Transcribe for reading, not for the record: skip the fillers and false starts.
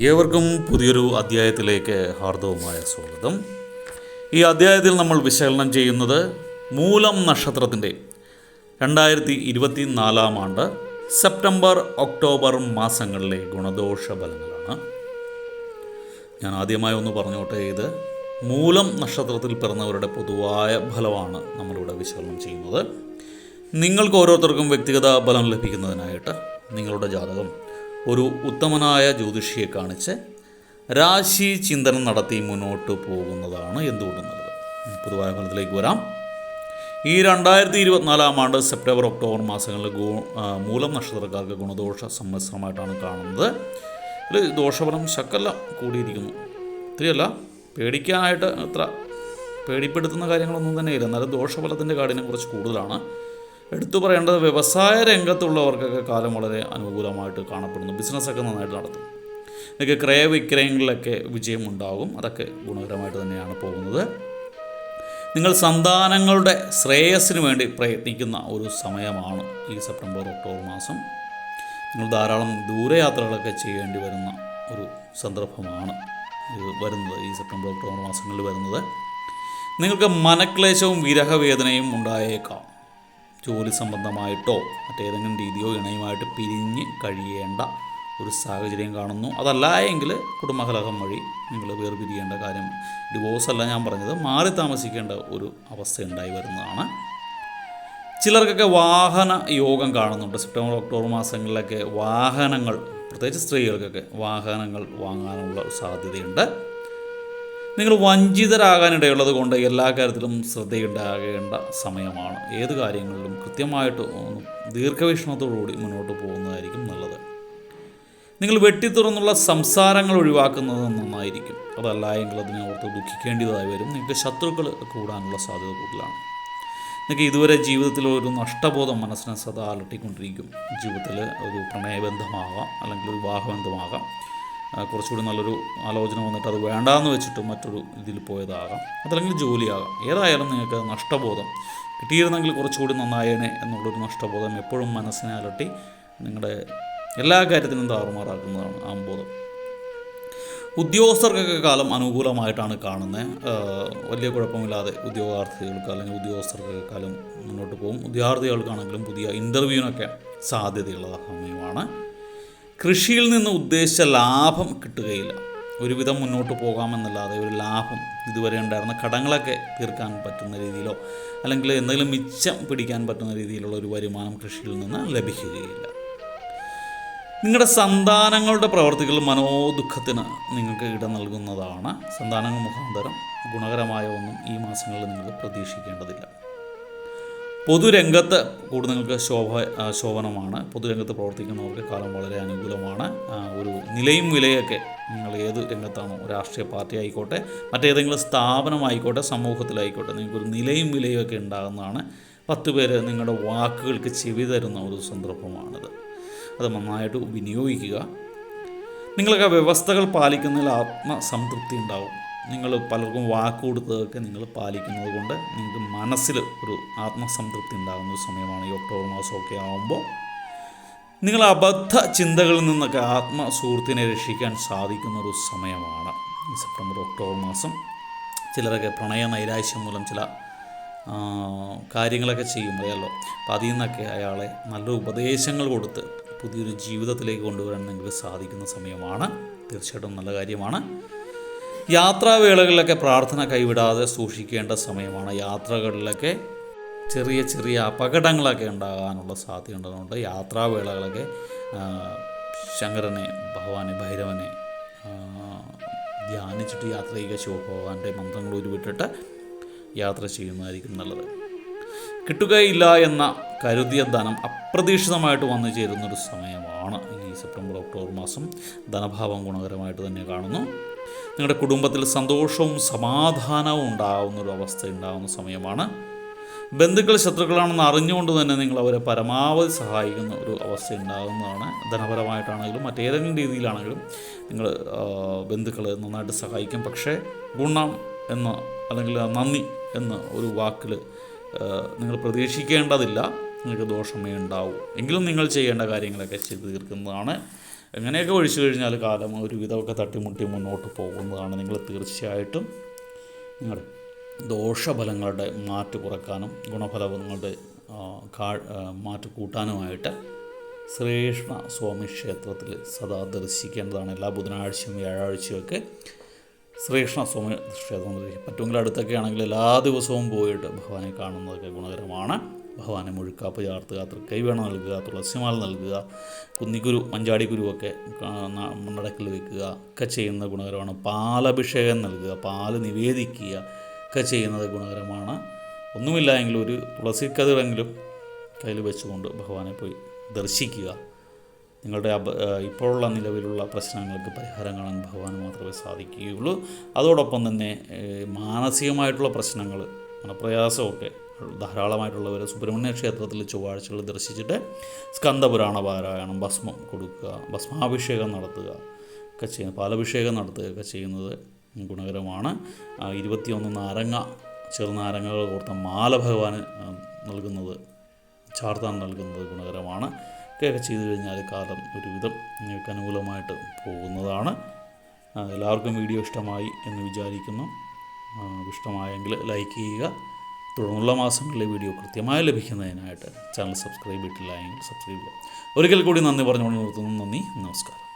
ഏവർക്കും പുതിയൊരു അധ്യായത്തിലേക്ക് ഹാർദവമായ സ്വാഗതം. ഈ അധ്യായത്തിൽ നമ്മൾ വിശകലനം ചെയ്യുന്നത് മൂലം നക്ഷത്രത്തിൻ്റെ 2024 ആണ്ട് സെപ്റ്റംബർ ഒക്ടോബർ മാസങ്ങളിലെ ഗുണദോഷ ഫലങ്ങളാണ്. ഞാൻ ആദ്യമായി ഒന്ന് പറഞ്ഞോട്ടെ, ഇത് മൂലം നക്ഷത്രത്തിൽ പിറന്നവരുടെ പൊതുവായ ഫലമാണ് നമ്മളിവിടെ വിശകലനം ചെയ്യുന്നത്. നിങ്ങൾക്ക് ഓരോരുത്തർക്കും വ്യക്തിഗത ഫലം ലഭിക്കുന്നതിനായിട്ട് നിങ്ങളുടെ ജാതകം ഒരു ഉത്തമനായ ജ്യോതിഷിയെ കാണിച്ച് രാശി ചിന്തനം നടത്തി മുന്നോട്ട് പോകുന്നതാണ് എന്തുകൊണ്ടും നല്ലത്. പൊതുവായ ഫലത്തിലേക്ക് വരാം. ഈ 2024 ആണ്ട് സെപ്റ്റംബർ ഒക്ടോബർ മാസങ്ങളിൽ മൂലം നക്ഷത്രക്കാർക്ക് ഗുണദോഷ സമ്മിശ്രമായിട്ടാണ് കാണുന്നത്. ഇതിൽ ദോഷഫലം ശക്കല്ല കൂടിയിരിക്കുന്നു. ഇത്രയല്ല, പേടിക്കാനായിട്ട് അത്ര പേടിപ്പെടുത്തുന്ന കാര്യങ്ങളൊന്നും തന്നെയില്ല. എന്നാലും ദോഷഫലത്തിൻ്റെ കാഠിന്യം കുറച്ച് കൂടുതലാണ്. എടുത്തു പറയേണ്ടത്, വ്യവസായ രംഗത്തുള്ളവർക്കൊക്കെ കാലം വളരെ അനുകൂലമായിട്ട് കാണപ്പെടുന്നു. ബിസിനസ്സൊക്കെ നന്നായിട്ട് നടത്തും. ഇതൊക്കെ ക്രയവിക്രയങ്ങളിലൊക്കെ വിജയം ഉണ്ടാകും. അതൊക്കെ ഗുണകരമായിട്ട് തന്നെയാണ് പോകുന്നത്. നിങ്ങൾ സന്താനങ്ങളുടെ ശ്രേയസ്സിന് വേണ്ടി പ്രയത്നിക്കുന്ന ഒരു സമയമാണ് ഈ സെപ്റ്റംബർ ഒക്ടോബർ മാസം. നിങ്ങൾ ധാരാളം ദൂരയാത്രകളൊക്കെ ചെയ്യേണ്ടി വരുന്ന ഒരു സന്ദർഭമാണ് വരുന്നത്. ഈ സെപ്റ്റംബർ ഒക്ടോബർ മാസങ്ങളിൽ വരുന്നത് നിങ്ങൾക്ക് മനക്ലേശവും വിരഹവേദനയും ഉണ്ടായേക്കാം. ജോലി സംബന്ധമായിട്ടോ മറ്റേതെങ്കിലും രീതിയോ ഇണയുമായിട്ട് പിരിഞ്ഞ് കഴിയേണ്ട ഒരു സാഹചര്യം കാണുന്നു. അതല്ല എങ്കിൽ കുടുംബകലഹം വഴി നിങ്ങൾ വേർപിരിയേണ്ട കാര്യം, ഡിവോഴ്സല്ല ഞാൻ പറഞ്ഞത്, മാറി താമസിക്കേണ്ട ഒരു അവസ്ഥ ഉണ്ടായി വരുന്നതാണ്. ചിലർക്കൊക്കെ വാഹന യോഗം കാണുന്നുണ്ട്. സെപ്റ്റംബർ ഒക്ടോബർ മാസങ്ങളിലൊക്കെ വാഹനങ്ങൾ, പ്രത്യേകിച്ച് സ്ത്രീകൾക്കൊക്കെ വാഹനങ്ങൾ വാങ്ങാനുള്ള സാധ്യതയുണ്ട്. നിങ്ങൾ വഞ്ചിതരാകാനിടയുള്ളത് കൊണ്ട് എല്ലാ കാര്യത്തിലും ശ്രദ്ധയുണ്ടാകേണ്ട സമയമാണ്. ഏത് കാര്യങ്ങളിലും കൃത്യമായിട്ട് ദീർഘവീക്ഷണത്തോടുകൂടി മുന്നോട്ട് പോകുന്നതായിരിക്കും നല്ലത്. നിങ്ങൾ വെട്ടിത്തുറന്നുള്ള സംസാരങ്ങൾ ഒഴിവാക്കുന്നത് നന്നായിരിക്കും. അതല്ല എങ്കിൽ അതിനെ ഓർത്ത് ദുഃഖിക്കേണ്ടതായി വരും. നിങ്ങൾക്ക് ശത്രുക്കൾ കൂടാനുള്ള സാധ്യത കൂടുതലാണ്. നിങ്ങൾക്ക് ഇതുവരെ ജീവിതത്തിൽ ഒരു നഷ്ടബോധം മനസ്സിനെ സദാ അലട്ടിക്കൊണ്ടിരിക്കും. ജീവിതത്തിൽ ഒരു പ്രണയബന്ധമാകാം, അല്ലെങ്കിൽ ഒരു വിവാഹബന്ധമാകാം. കുറച്ചുകൂടി നല്ലൊരു ആലോചന വന്നിട്ട് അത് വേണ്ടാന്ന് വെച്ചിട്ട് മറ്റൊരു ഇതിൽ പോയതാകാം. അതല്ലെങ്കിൽ ജോലിയാകാം. ഏതായാലും നിങ്ങൾക്ക് നഷ്ടബോധം, കിട്ടിയിരുന്നെങ്കിൽ കുറച്ചുകൂടി നന്നായേനെ എന്നുള്ളൊരു നഷ്ടബോധം എപ്പോഴും മനസ്സിനെ അലട്ടി നിങ്ങളുടെ എല്ലാ കാര്യത്തിനും താറുമാറാക്കുന്നതാണ് ആ ബോധം. ഉദ്യോഗസ്ഥർക്കൊക്കെ കാലം അനുകൂലമായിട്ടാണ് കാണുന്നത്. വലിയ കുഴപ്പമില്ലാതെ ഉദ്യോഗാർത്ഥികൾക്ക് അല്ലെങ്കിൽ ഉദ്യോഗസ്ഥർക്കൊക്കെ കാലം മുന്നോട്ട് പോകും. വിദ്യാർത്ഥികൾക്കാണെങ്കിലും പുതിയ ഇൻ്റർവ്യൂവിനൊക്കെ സാധ്യതയുള്ള സമയമാണ്. കൃഷിയിൽ നിന്ന് ഉദ്ദേശിച്ച ലാഭം കിട്ടുകയില്ല. ഒരുവിധം മുന്നോട്ട് പോകാമെന്നല്ലാതെ ഒരു ലാഭം, ഇതുവരെ ഉണ്ടായിരുന്ന കടങ്ങളൊക്കെ തീർക്കാൻ പറ്റുന്ന രീതിയിലോ അല്ലെങ്കിൽ എന്തെങ്കിലും മിച്ചം പിടിക്കാൻ പറ്റുന്ന രീതിയിലുള്ള ഒരു വരുമാനം കൃഷിയിൽ നിന്ന് ലഭിക്കുകയില്ല. നിങ്ങളുടെ സന്താനങ്ങളുടെ പ്രവർത്തികൾ മനോദുഃഖത്തിന് നിങ്ങൾക്ക് ഇട നൽകുന്നതാണ്. സന്താനങ്ങൾ മുഖാന്തരം ഗുണകരമായ ഒന്നും ഈ മാസങ്ങളിൽ നിങ്ങൾ പ്രതീക്ഷിക്കേണ്ടതില്ല. പൊതുരംഗത്ത് കൂടുതൽ നിങ്ങൾക്ക് ശോഭനമാണ്. പൊതുരംഗത്ത് പ്രവർത്തിക്കുന്നവർക്ക് കാലം വളരെ അനുകൂലമാണ്. ഒരു നിലയും വിലയൊക്കെ, നിങ്ങൾ ഏത് രംഗത്താണോ, രാഷ്ട്രീയ പാർട്ടി ആയിക്കോട്ടെ, മറ്റേതെങ്കിലും സ്ഥാപനമായിക്കോട്ടെ, സമൂഹത്തിലായിക്കോട്ടെ, നിങ്ങൾക്കൊരു നിലയും വിലയൊക്കെ ഉണ്ടാകുന്നതാണ്. 10 പേര് നിങ്ങളുടെ വാക്കുകൾക്ക് ചെവി തരുന്ന ഒരു സന്ദർഭമാണിത്. അത് നന്നായിട്ട് വിനിയോഗിക്കുക. നിങ്ങളൊക്കെ വ്യവസ്ഥകൾ പാലിക്കുന്നതിൽ ആത്മസംതൃപ്തി ഉണ്ടാവും. നിങ്ങൾ പലർക്കും വാക്ക് കൊടുത്തതൊക്കെ നിങ്ങൾ പാലിക്കുന്നത് കൊണ്ട് നിങ്ങൾക്ക് മനസ്സിൽ ഒരു ആത്മസംതൃപ്തി ഉണ്ടാകുന്ന ഒരു സമയമാണ് ഈ ഒക്ടോബർ മാസമൊക്കെ ആകുമ്പോൾ. നിങ്ങൾ അബദ്ധ ചിന്തകളിൽ നിന്നൊക്കെ ആത്മസുഹൃത്തിനെ രക്ഷിക്കാൻ സാധിക്കുന്ന ഒരു സമയമാണ് ഈ സെപ്റ്റംബർ ഒക്ടോബർ മാസം. ചിലരൊക്കെ പ്രണയ നൈരാശ്യം മൂലം ചില കാര്യങ്ങളൊക്കെ ചെയ്യും, അറിയാമല്ലോ. അപ്പോൾ അതിൽ നിന്നൊക്കെ അയാളെ നല്ല ഉപദേശങ്ങൾ കൊടുത്ത് പുതിയൊരു ജീവിതത്തിലേക്ക് കൊണ്ടുവരാൻ നിങ്ങൾക്ക് സാധിക്കുന്ന സമയമാണ്. തീർച്ചയായിട്ടും നല്ല കാര്യമാണ്. യാത്രാവേളകളിലൊക്കെ പ്രാർത്ഥന കൈവിടാതെ സൂക്ഷിക്കേണ്ട സമയമാണ്. യാത്രകളിലൊക്കെ ചെറിയ ചെറിയ അപകടങ്ങളൊക്കെ ഉണ്ടാകാനുള്ള സാധ്യത ഉള്ളതുകൊണ്ട് യാത്രാവേളകളൊക്കെ ശങ്കരനെ, ഭഗവാനെ, ഭൈരവനെ ധ്യാനിച്ചിട്ട് യാത്ര ചെയ്യുക. ശിവഭഗവാന്റെ മന്ത്രങ്ങൾ ഉരുവിട്ടിട്ട് യാത്ര ചെയ്യുന്നതായിരിക്കും നല്ലത്. കിട്ടുകയില്ല എന്ന കരുതിയ ധനം അപ്രതീക്ഷിതമായിട്ട് വന്നു ചേരുന്നൊരു സമയമാണ് ഈ സെപ്റ്റംബർ ഒക്ടോബർ മാസം. ധനഭാവം ഗുണകരമായിട്ട് തന്നെ കാണുന്നു. നിങ്ങളുടെ കുടുംബത്തിൽ സന്തോഷവും സമാധാനവും ഉണ്ടാകുന്നൊരു അവസ്ഥ ഉണ്ടാകുന്ന സമയമാണ്. ബന്ധുക്കൾ ശത്രുക്കളാണെന്ന് അറിഞ്ഞുകൊണ്ട് തന്നെ നിങ്ങൾ അവരെ പരമാവധി സഹായിക്കുന്ന ഒരു അവസ്ഥ ഉണ്ടാകുന്നതാണ്. ധനപരമായിട്ടാണെങ്കിലും മറ്റേതെങ്കിലും രീതിയിലാണെങ്കിലും നിങ്ങൾ ബന്ധുക്കളെ നന്നായിട്ട് സഹായിക്കും. പക്ഷേ ഗുണം എന്ന് അല്ലെങ്കിൽ നന്ദി എന്ന ഒരു വാക്കിൽ നിങ്ങൾ പ്രതീക്ഷിക്കേണ്ടതില്ല. നിങ്ങൾക്ക് ദോഷമേ ഉണ്ടാവൂ. എങ്കിലും നിങ്ങൾ ചെയ്യേണ്ട കാര്യങ്ങളൊക്കെ ചെയ്തു തീർക്കുന്നതാണ് എങ്ങനെയൊക്കെ ഒഴിച്ചു കഴിഞ്ഞാൽ കാലം ഒരുവിധമൊക്കെ തട്ടിമുട്ടി മുന്നോട്ട് പോകുന്നതാണ്. നിങ്ങൾ തീർച്ചയായിട്ടും നിങ്ങളുടെ ദോഷഫലങ്ങളുടെ മാറ്റ് കുറയ്ക്കാനും ഗുണഫലങ്ങളുടെ മാറ്റ് കൂട്ടാനുമായിട്ട് ശ്രീകൃഷ്ണ സ്വാമി ക്ഷേത്രത്തിൽ സദാ ദർശിക്കേണ്ടതാണ്. എല്ലാ ബുധനാഴ്ചയും വ്യാഴാഴ്ചയൊക്കെ ശ്രീകൃഷ്ണ സ്വാമി ക്ഷേത്രം പറ്റുമെങ്കിൽ അടുത്തൊക്കെ ആണെങ്കിൽ എല്ലാ ദിവസവും പോയിട്ട് ഭഗവാനെ കാണുന്നതൊക്കെ ഗുണകരമാണ്. ഭഗവാനെ മുഴുക്കാപ്പ് ചാർത്തുക, തൃക്കൈവേണ നൽകുക, തുളസിമാല നൽകുക, കുന്നിക്കുരു മഞ്ചാടിക്കുരുവൊക്കെ നടക്കിൽ വയ്ക്കുക ഒക്കെ ചെയ്യുന്നത് ഗുണകരമാണ്. പാലഭിഷേകം നൽകുക, പാല് നിവേദിക്കുക ഒക്കെ ചെയ്യുന്നത് ഗുണകരമാണ്. ഒന്നുമില്ല എങ്കിൽ ഒരു തുളസിക്കതിരെങ്കിലും കയ്യിൽ വെച്ചുകൊണ്ട് ഭഗവാനെ പോയി ദർശിക്കുക. നിങ്ങളുടെ ഇപ്പോഴുള്ള നിലവിലുള്ള പ്രശ്നങ്ങൾക്ക് പരിഹാരം കാണാൻ ഭഗവാന് മാത്രമേ സാധിക്കുകയുള്ളൂ. അതോടൊപ്പം തന്നെ മാനസികമായിട്ടുള്ള പ്രശ്നങ്ങൾ, മനപ്രയാസമൊക്കെ ധാരാളമായിട്ടുള്ളവർ സുബ്രഹ്മണ്യ ക്ഷേത്രത്തിൽ ചൊവ്വാഴ്ചകൾ ദർശിച്ചിട്ട് സ്കന്ദപുരാണ പാരായണം, ഭസ്മം കൊടുക്കുക, ഭസ്മാഭിഷേകം നടത്തുക ഒക്കെ ചെയ്യുക, പാലഭിഷേകം നടത്തുകയൊക്കെ ചെയ്യുന്നത് ഗുണകരമാണ്. 21 നാരങ്ങ ചെറുനാരങ്ങകൾ കോർത്ത മാല ഭഗവാന് നൽകുന്നത്, ചാർത്താൻ നൽകുന്നത് ഗുണകരമാണ്. ഒക്കെ ചെയ്തു കഴിഞ്ഞാൽ കാലം ഒരുവിധം നിങ്ങൾക്ക് അനുകൂലമായിട്ട് പോകുന്നതാണ്. എല്ലാവർക്കും വീഡിയോ ഇഷ്ടമായി എന്ന് വിചാരിക്കുന്നു. ഇഷ്ടമായെങ്കിൽ ലൈക്ക് ചെയ്യുക. തുടർന്നുള്ള മാസങ്ങളിലെ വീഡിയോ കൃത്യമായി ലഭിക്കുന്നതിനായിട്ട് ചാനൽ സബ്സ്ക്രൈബ് ചെയ്തിട്ടില്ല എങ്കിൽ സബ്സ്ക്രൈബ് ചെയ്യുക. ഒരിക്കൽ കൂടി നന്ദി പറഞ്ഞുകൊണ്ട് നിർത്തുന്നു. നന്ദി, നമസ്കാരം.